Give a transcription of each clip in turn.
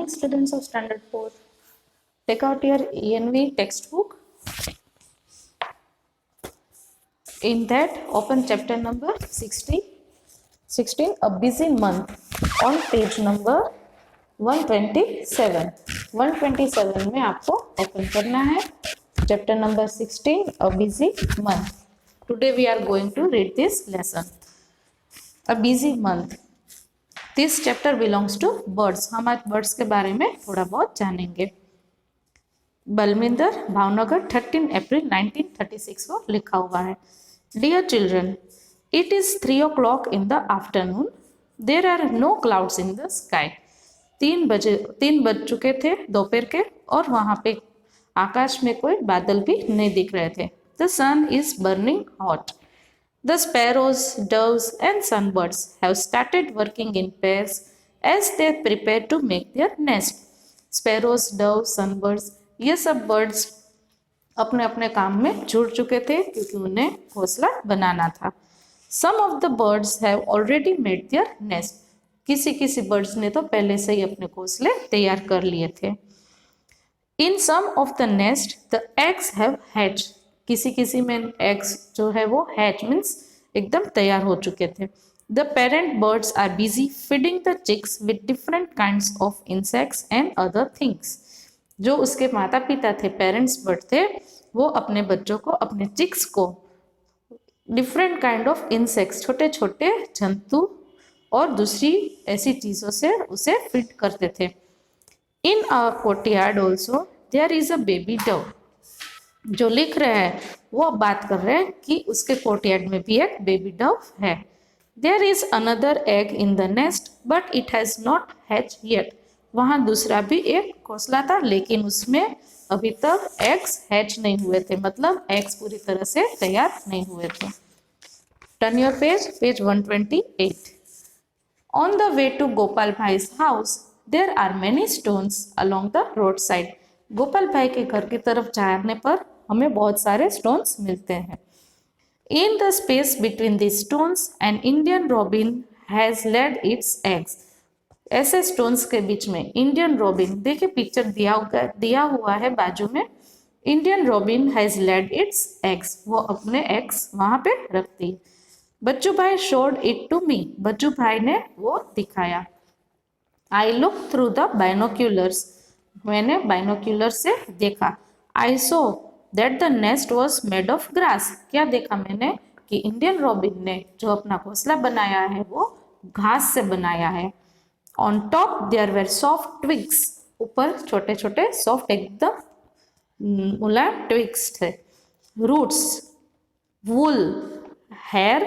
morning, students of Standard 4. Take out your ENV textbook. In that, open chapter number 16, A Busy Month, on page number 127. 127 में आपको open करना है chapter number 16, A Busy Month. Today we are going to read this lesson. A busy month. This chapter belongs to birds. हम आज birds के बारे में थोड़ा बहुत जानेंगे. बलविंदर, भावनगर, 13 अप्रैल 1936 को लिखा हुआ है. Dear children, it is 3 o'clock in the afternoon. There are no clouds in the sky. 3 बज चुके थे दोपहर के और वहाँ पे आकाश में कोई बादल भी नहीं दिख रहे थे. The sun is burning hot. The sparrows, doves and sunbirds have started working in pairs as they prepare to make their nest. Sparrows, doves, sunbirds, ये सब birds अपने अपने काम में जुड़ चुके थे क्योंकि उन्हें घोंसला बनाना था. Some of the birds have already made their nest. किसी birds ने तो पहले से ही अपने घोंसले तैयार कर लिए थे. In some of the nest, the eggs have hatched. किसी में eggs जो है वो hatch means एकदम तैयार हो चुके थे. The parent birds are busy feeding the chicks with different kinds of insects and other things. जो उसके माता पिता थे, पेरेंट्स बर्ड थे, वो अपने बच्चों को, अपने चिक्स को डिफरेंट काइंड ऑफ इंसेक्ट्स, छोटे छोटे जंतु और दूसरी ऐसी चीज़ों से उसे फीड करते थे. In a courtyard also there is a baby dove. जो लिख रहे हैं वो बात कर रहे हैं कि उसके कोर्टयार्ड में भी एक बेबी डव है. There is another egg in the nest but it has not hatch yet. वहाँ दूसरा भी एक घोंसला था लेकिन उसमें अभी तक एग्स हैच नहीं हुए थे, मतलब एग्स पूरी तरह से तैयार नहीं हुए थे. Turn your page 128. On the way to Gopal bhai's house there are many stones along the road side. Gopal bhai के घर की तरफ जाने पर हमें बहुत सारे स्टोन्स मिलते हैं. In the space between the stones an Indian robin has laid its eggs. ऐसे स्टोन्स के बीच में इंडियन रॉबिन, देखिए पिक्चर दिया हुआ है बाजू में. Indian robin has laid its eggs. वो अपने एग्स वहां पे रखती है. Bachchu bhai showed it to me. Bachchu bhai ने वो दिखाया. I look through the binoculars. मैंने बाइनोक्यूलर से देखा. I saw that the nest was made of grass. क्या देखा मैंने कि इंडियन रॉबिन ने जो अपना घोंसला बनाया है वो घास से बनाया है. On top there were soft twigs. ऊपर छोटे छोटे सॉफ्ट एकदम मुलायम twigs थे. Roots, wool, hair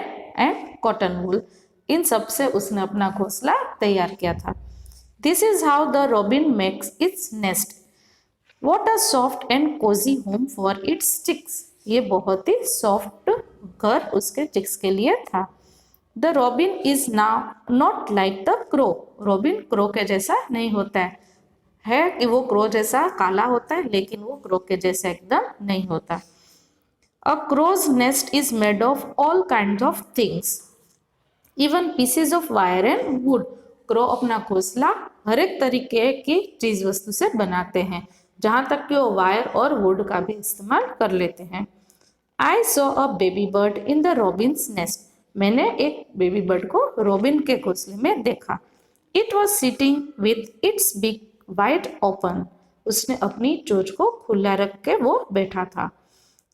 and cotton wool. इन सब से उसने अपना घोंसला तैयार किया था. This is how the robin makes its nest. What a soft and cozy home for its chicks. ये बहुत ही सॉफ्ट घर उसके चिक्स के लिए था. The robin is now not like the crow. Robin crow के जैसा नहीं होता है कि वो क्रो जैसा काला होता है, लेकिन वो क्रो के जैसा एकदम नहीं होता. A crow's nest is made of all kinds of things, even pieces of wire and wood. Crow अपना घोंसला हर एक तरीके की चीज वस्तु से बनाते हैं, जहाँ तक कि वो वायर और वुड का भी इस्तेमाल कर लेते हैं. I saw a baby bird in the robin's nest. मैंने एक बेबी बर्ड को रॉबिन के घोंसले में देखा. It was sitting with its big wide open. उसने अपनी चोंच को खुला रख के वो बैठा था.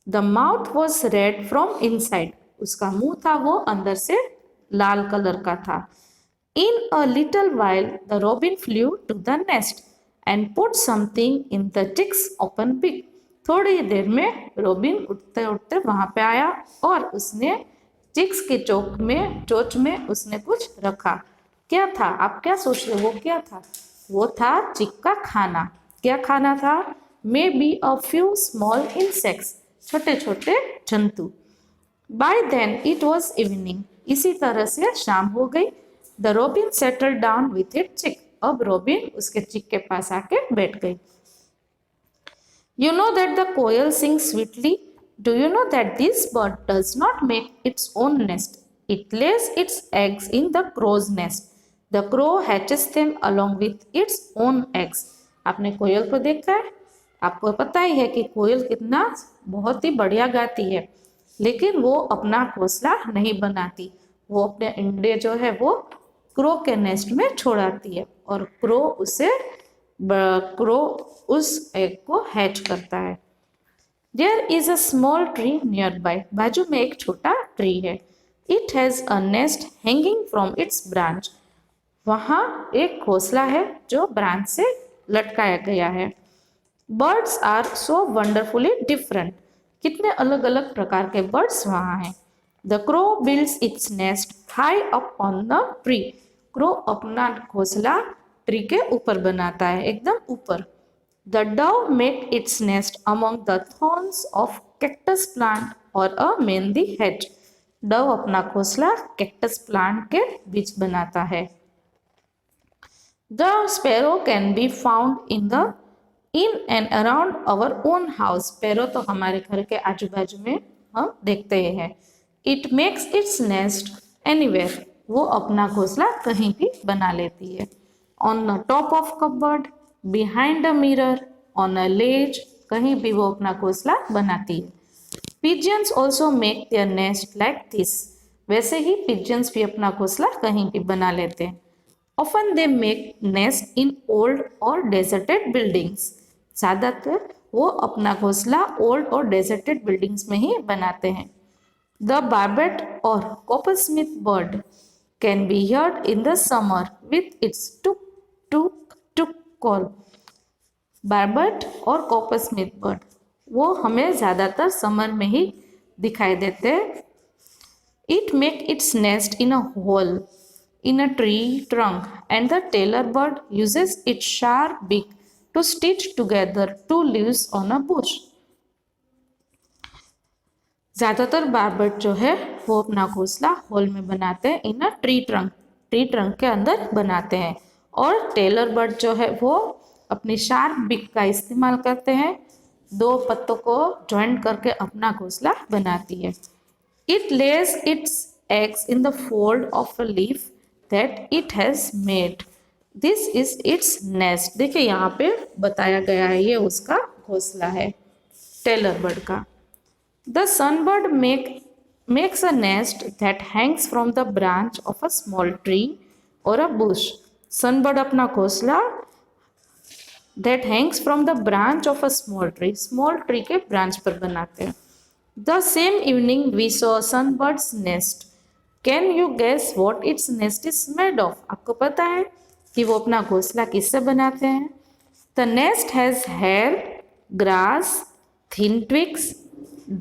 The mouth was red from inside. उसका मुंह था वो अंदर से लाल कलर का था. In a little while the robin flew to the nest and put something in the chick's open beak. थोड़ी देर में रॉबिन उठते उठते वहां पे आया और उसने चिक्स के चोंच में उसने कुछ रखा. क्या था, आप क्या सोच रहे हो, वो क्या था? वो था चिक का खाना. क्या खाना था? Maybe a few small insects. छोटे छोटे जंतु. By then it was evening. इसी तरह से शाम हो गई. The robin settle down with it chick. अब रॉबिन उसके चिक के पास आके बैठ गई. You know that the koel sing sweetly. Do you know that this bird does not make its own nest? It lays its eggs in the crow's nest. The crow hatches them along with its own eggs. आपने कोयल को देखा है, आपको पता ही है कि कोयल कितना बहुत ही बढ़िया गाती है, लेकिन वो अपना घोंसला नहीं बनाती। वो अपने अंडे जो है वो क्रो के नेस्ट में छोड़ाती है और क्रो उस एग को हैच करता है। There is a small tree nearby. बाजू में एक छोटा ट्री है। It has a nest hanging from its branch. वहाँ एक घोंसला है जो ब्रांच से लटकाया गया है। Birds are so wonderfully different. कितने अलग अलग प्रकार के बर्ड्स वहाँ हैं। The crow builds its nest high up on the tree. Crow अपना घोंसला ट्री के ऊपर बनाता है, एकदम ऊपर। The dove make its nest among the thorns of cactus plant और अ मेहंदी हेज। डव अपना घोंसला कैक्टस प्लांट के बीच बनाता है। The sparrow can be found in and around our own house. Sparrow तो हमारे घर के आजू बाजू में हम देखते हैं। It makes its nest anywhere. वो अपना घोंसला कहीं भी बना लेती है। On the top of cupboard, behind a mirror, on a ledge, कहीं भी वो अपना घोंसला बनाती है। Pigeons also make their nest like this. वैसे ही pigeons भी अपना घोंसला कहीं भी बना लेते हैं। Often they make nest in old or deserted buildings. ज़्यादातर वो अपना घोंसला ओल्ड और डेजर्टेड बिल्डिंग्स में ही बनाते हैं। The barbet or coppersmith bird can be heard in the summer with its tuk tuk tuk call. बार्बट और कॉपरस्मिथ बर्ड वो हमें ज़्यादातर समर में ही दिखाई देते हैं। It make its nest in a hole in a tree trunk, and the tailor bird uses its sharp beak to stitch together two leaves on a bush. ज़्यादातर बार्बट जो है वो अपना घोंसला होल में बनाते हैं, इन अ ट्री ट्रंक के अंदर बनाते हैं। और टेलर बर्ड जो है वो अपनी शार्प बिक का इस्तेमाल करते हैं, दो पत्तों को ज्वाइन करके अपना घोंसला बनाती है। It lays its eggs in the fold of a leaf that it has made. This is its nest. देखिए यहाँ पे बताया गया है ये उसका घोंसला है टेलर बर्ड का। The sunbird makes a nest that hangs from the branch of a small tree or a bush. Sunbird अपना घोंसला that hangs from the branch of a small tree के branch पर बनाते हैं। The same evening we saw a sunbird's nest. Can you guess what its nest is made of? आपको पता है कि वो अपना घोंसला किससे बनाते हैं? The nest has hair, grass, thin twigs,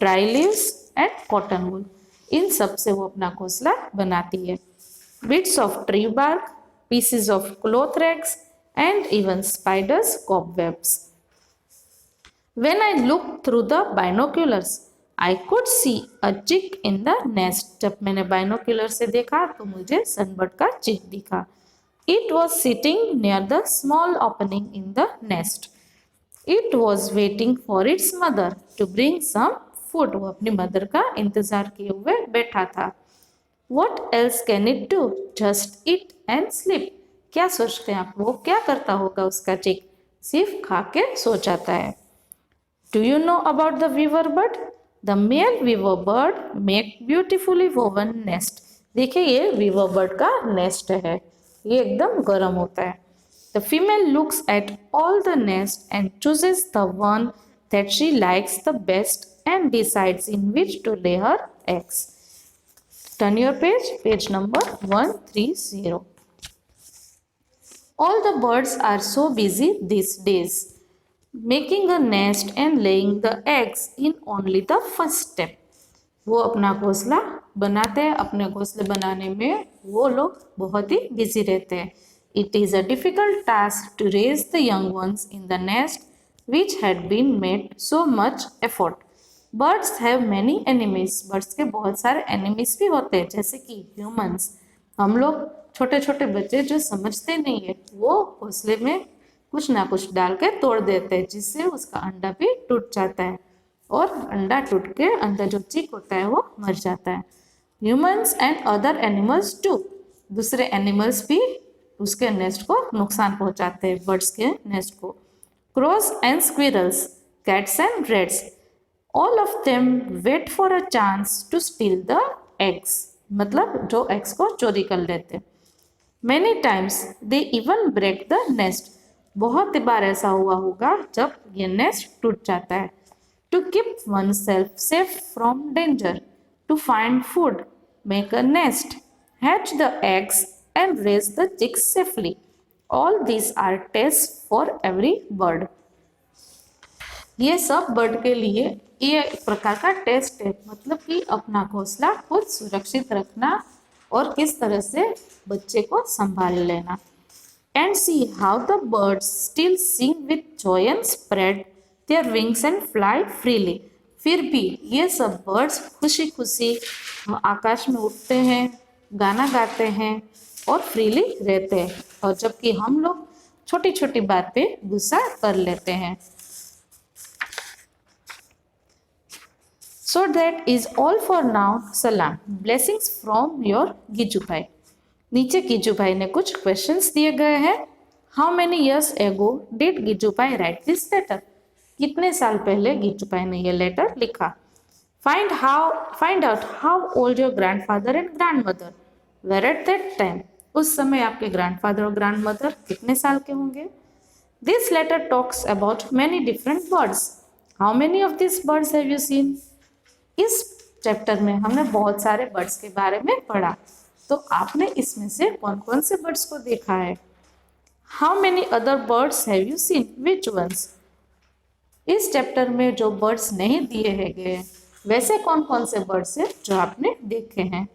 dry leaves and cotton wool. इन सब से वो अपना घोंसला बनाती है। Bits of tree bark, pieces of cloth rags and even spiders' cobwebs. When I looked through the binoculars, I could see a chick in the nest. जब मैंने binocular से देखा तो मुझे सनबर्ड का चिक दिखा। It was sitting near the small opening in the nest. It was waiting for its mother to bring some food. वो अपनी मदर का इंतजार किए हुए बैठा था। What else can it do? Just eat and sleep. क्या सोचते हैं आप, वो क्या करता होगा उसका चिक? सिर्फ खा के सो जाता है। Do you know about the weaver bird? The male weaver bird make beautifully woven nest. देखिए ये weaver bird का nest है, ये एकदम गर्म होता है। The female looks at all the nest and chooses the one that she likes the best and decides in which to lay her eggs. Turn your page number 130. All the birds are so busy these days, making a nest and laying the eggs in only the first step. वो अपना घोंसला बनाते हैं, अपने घोंसले बनाने में वो लोग बहुत ही बिजी रहते हैं। It is a difficult task to raise the young ones in the nest which had been made so much effort. Birds have many enemies. Birds के बहुत सारे enemies भी होते हैं, जैसे कि humans. हम लोग छोटे छोटे बच्चे जो समझते नहीं है वो घोंसले में कुछ ना कुछ डाल के तोड़ देते हैं, जिससे उसका अंडा भी टूट जाता है और अंडा टूट के अंदर जो चिक होता है वो मर जाता है। Humans and other animals too, दूसरे एनिमल्स भी उसके नेस्ट को नुकसान पहुंचाते हैं, बर्ड्स के नेस्ट को। Crows and squirrels, cats and rats, all of them wait for a chance to steal the eggs, मतलब जो eggs को चोरी कर लेते। Many times they even break the nest, बहुत बार ऐसा हुआ होगा जब ये नेस्ट टूट जाता है। To keep oneself safe from danger, to find food, make a nest, hatch the eggs and raise the chicks safely. All these are tests for every bird. ये सब बर्ड के लिए ये एक प्रकार का टेस्ट है, मतलब कि अपना घोंसला खुद सुरक्षित रखना और किस तरह से बच्चे को संभाल लेना। And see how the birds still sing with joy and spread their wings and fly freely. फिर भी ये सब बर्ड्स खुशी खुशी आकाश में उड़ते हैं, गाना गाते हैं और फ्रीली रहते हैं, और जबकि हम लोग छोटी छोटी बात पे गुस्सा कर लेते हैं। So that is all for now. Salam. Blessings from your गिजू भाई। नीचे गिजू भाई ने कुछ क्वेश्चंस दिए गए हैं। How many years ago did गिजू भाई write this letter? कितने साल पहले गिजू भाई ने ये लेटर लिखा। Find out how old your grandfather and grandmother were at that time. उस समय आपके ग्रैंडफादर और ग्रैंडमदर कितने साल के होंगे। This letter talks about many different birds. How many of these birds have you seen? इस चैप्टर में हमने बहुत सारे बर्ड्स के बारे में पढ़ा, तो आपने इसमें से कौन कौन से बर्ड्स को देखा है। How many other birds have you seen? Which ones? इस चैप्टर में जो बर्ड्स नहीं दिए हैं गए, वैसे कौन कौन से बर्ड्स हैं जो आपने देखे हैं।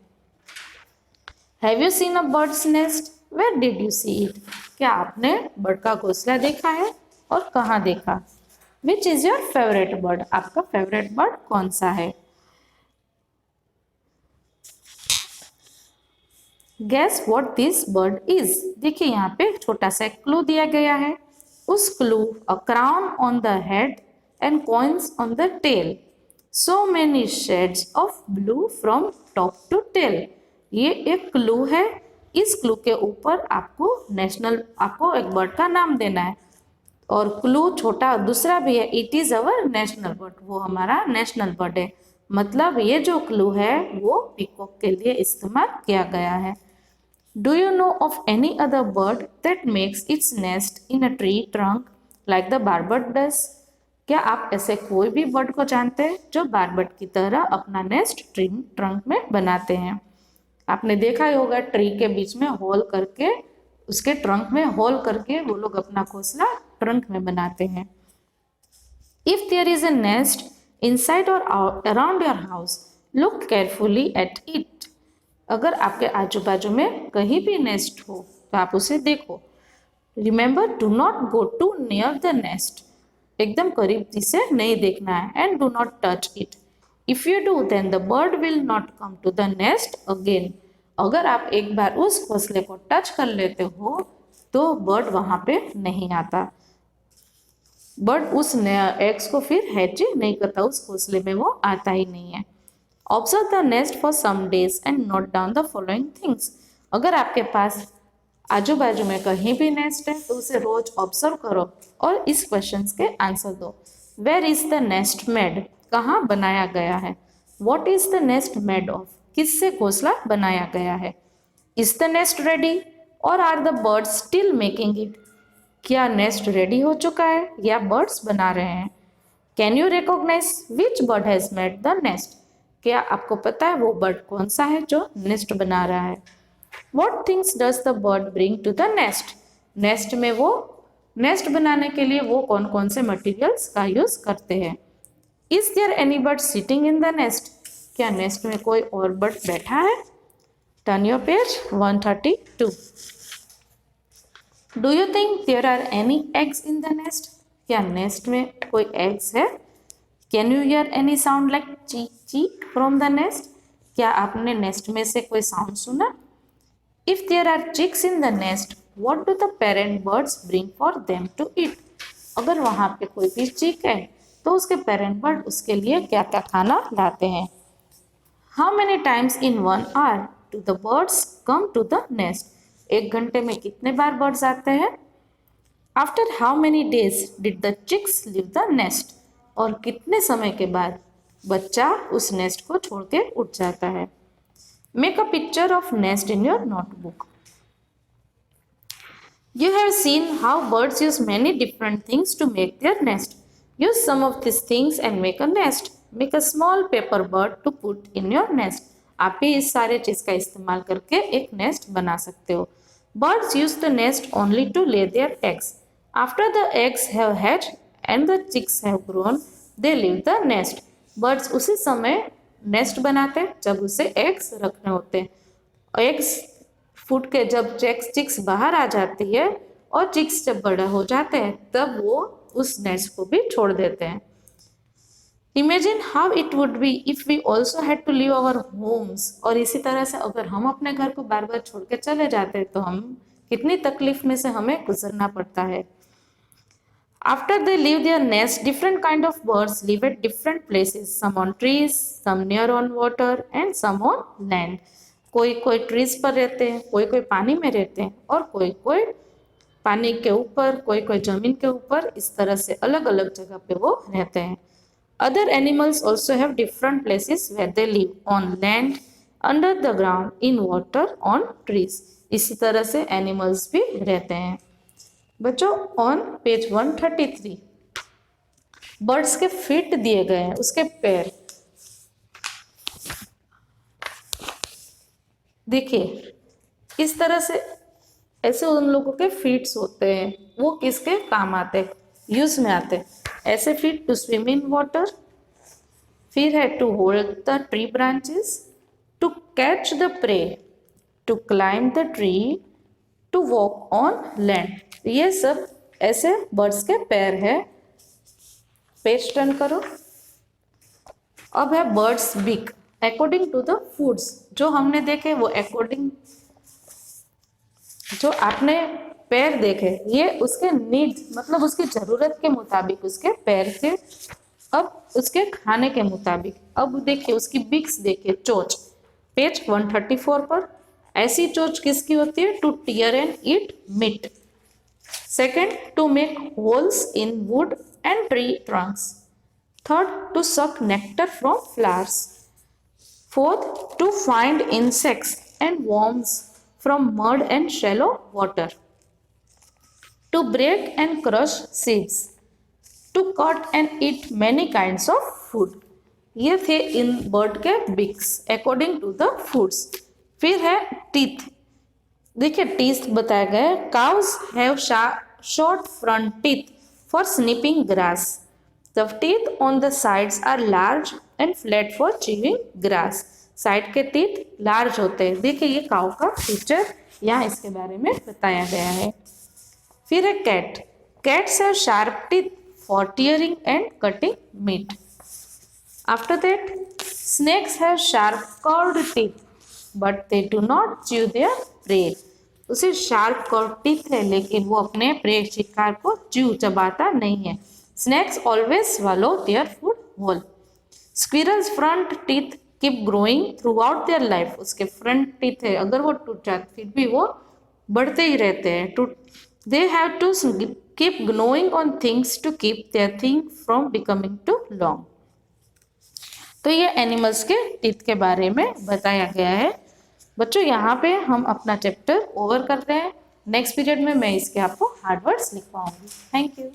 Have you seen a bird's nest? Where did you see it? क्या आपने बर्ड का घोंसला देखा है और कहाँ देखा। Which is your favorite bird? आपका फेवरेट बर्ड कौन सा है। Guess what this bird is? देखिए यहाँ पे छोटा सा क्लू दिया गया है। उस clue a crown on the head and coins on the tail. So many shades of blue from top to tail. ये एक क्लू है। इस क्लू के ऊपर आपको एक बर्ड का नाम देना है, और क्लू छोटा दूसरा भी है। It is our national bird, वो हमारा नेशनल बर्ड है। मतलब ये जो क्लू है वो पीकॉक के लिए इस्तेमाल किया गया है। Do you know of any other bird that makes its nest in a tree trunk like the barbet does? क्या आप ऐसे कोई भी बर्ड को जानते हैं जो बारबट की तरह अपना नेस्ट ट्री ट्रंक में बनाते हैं। आपने देखा ही होगा, ट्री के बीच में होल करके, उसके ट्रंक में होल करके वो लोग अपना घोंसला ट्रंक में बनाते हैं। If there is a nest inside or around your house, look carefully at it. अगर आपके आजू बाजू में कहीं भी नेस्ट हो तो आप उसे देखो। Remember, do not go too near the nest, एकदम करीब से नहीं देखना है। And do not touch it. If you do, then the bird will not come to the nest again. अगर आप एक बार उस घोंसले को टच कर लेते हो तो बर्ड वहां पे नहीं आता। बर्ड उस एग्स को फिर हैच नहीं करता, उस घोंसले में वो आता ही नहीं है। Observe the nest for some days and note down the following things. अगर आपके पास आजू बाजू में कहीं भी नेस्ट है तो उसे रोज ऑब्जर्व करो और इस क्वेश्चन के आंसर दो। Where is the nest made? कहाँ बनाया गया है। What is the nest made of? किससे घोंसला बनाया गया है। Is the nest ready or are the birds still making it? क्या नेस्ट रेडी हो चुका है या बर्ड्स बना रहे हैं। Can you recognize which bird has made the nest? क्या आपको पता है वो बर्ड कौन सा है जो नेस्ट बना रहा है। What things does the bird bring to the nest? Nest में वो नेस्ट बनाने के लिए वो कौन कौन से मटेरियल्स का यूज करते हैं। Is there any bird sitting in the nest? क्या नेस्ट में कोई और बर्ड बैठा है। Turn your page 132. Do you think there are any eggs in the nest? क्या नेस्ट में कोई एग्स है। Can you hear any sound like cheek cheek from the nest? क्या आपने नेस्ट में से कोई साउंड सुना। If there are chicks in the nest, what do the parent birds bring for them to eat? अगर वहाँ पे कोई भी चिक है तो उसके पेरेंट बर्ड उसके लिए क्या क्या खाना लाते हैं। How many times in 1 hour do the birds come to the nest? एक घंटे में कितने बार बर्ड्स आते हैं? After how many days did the chicks leave the nest? और कितने समय के बाद बच्चा उस नेस्ट को छोड़ के उठ जाता है? Make a picture of nest in your notebook. You have seen how birds use many different things to make their nest. Use some of these things and make a nest. Make a small paper bird to put in your nest. आप भी इस सारे चीज का इस्तेमाल करके एक nest बना सकते हो. Birds use the nest only to lay their eggs. After the eggs have hatched and the chicks have grown, they leave the nest. Birds उसी समय नेस्ट बनाते हैं जब उसे एग्स रखने होते हैं. एग्स फूट के जब चिक्स बाहर आ जाती है और चिक्स जब बड़ा हो जाते हैं तब वो उस नेस्ट को भी छोड़ देते हैं. Imagine how it would be if we also had to leave our homes. और इसी तरह से अगर हम अपने घर को बार बार छोड़ के चले जाते हैं तो हम कितनी तकलीफ में से हमें गुजरना पड़ता है. After they leave their nest, different kind of birds live at different places. Some on trees, some near on water, and some on land. कोई कोई ट्रीज पर रहते हैं, कोई कोई पानी में रहते हैं और कोई कोई पानी के ऊपर, कोई कोई जमीन के ऊपर. इस तरह से अलग अलग जगह पे वो रहते हैं. Other animals also have different places where they live, on land, under the ground, in water, on trees. इसी तरह से एनिमल्स भी रहते हैं. बच्चों ऑन पेज 133 बर्ड्स के फीट दिए गए हैं, उसके पैर देखिए. इस तरह से ऐसे उन लोगों के फीट्स होते हैं, वो किसके काम आते हैं, यूज में आते हैं. ऐसे feet to swim in water, फिर है to hold the tree branches, to catch the prey, to climb the tree, to walk on land. ये सब ऐसे बर्ड्स के पैर है. पेज टर्न करो. अब है birds beak. According to the foods, जो हमने देखे वो अकॉर्डिंग, जो आपने पैर देखे ये उसके नीड्स मतलब उसकी ज़रूरत के मुताबिक उसके पैर थे. अब उसके खाने के मुताबिक अब देखिए उसकी बिक्स देखिए. चोंच पेज 134 पर. ऐसी चोंच किसकी होती है? To tear and eat meat. Second, to make holes in wood and tree trunks. Third, to suck nectar from flowers. Fourth, to find insects and worms from mud and shallow water. To break and crush seeds. To cut and eat many kinds of food. ये थे इन bird के beaks according to the foods. फिर है teeth. देखिए teeth बताए गए. Cows have short front teeth for snipping grass. The teeth on the sides are large and flat for chewing grass. Side के टीथ लार्ज होते हैं. देखिए ये काऊ का फीचर यहाँ इसके बारे में बताया गया है. फिर है cat. Cats have sharp teeth for tearing and cutting meat. After that snakes have sharp curved teeth but they do not chew their prey. उसे शार्प कर्व्ड टीथ है लेकिन वो अपने प्रे शिकार को च्यू चबाता नहीं है. Snakes always swallow their food whole. Squirrels front teeth keep growing throughout their life. उसके फ्रंट टीथ है, अगर वो टूट जाते फिर भी वो बढ़ते ही रहते हैं. They have to keep gnawing on things to keep their thing from becoming too long. तो ये एनिमल्स के टीथ के बारे में बताया गया है. बच्चों यहाँ पे हम अपना चैप्टर ओवर करते हैं. नेक्स्ट पीरियड में मैं इसके आपको हार्ड वर्ड्स लिखवाऊंगी. Thank you.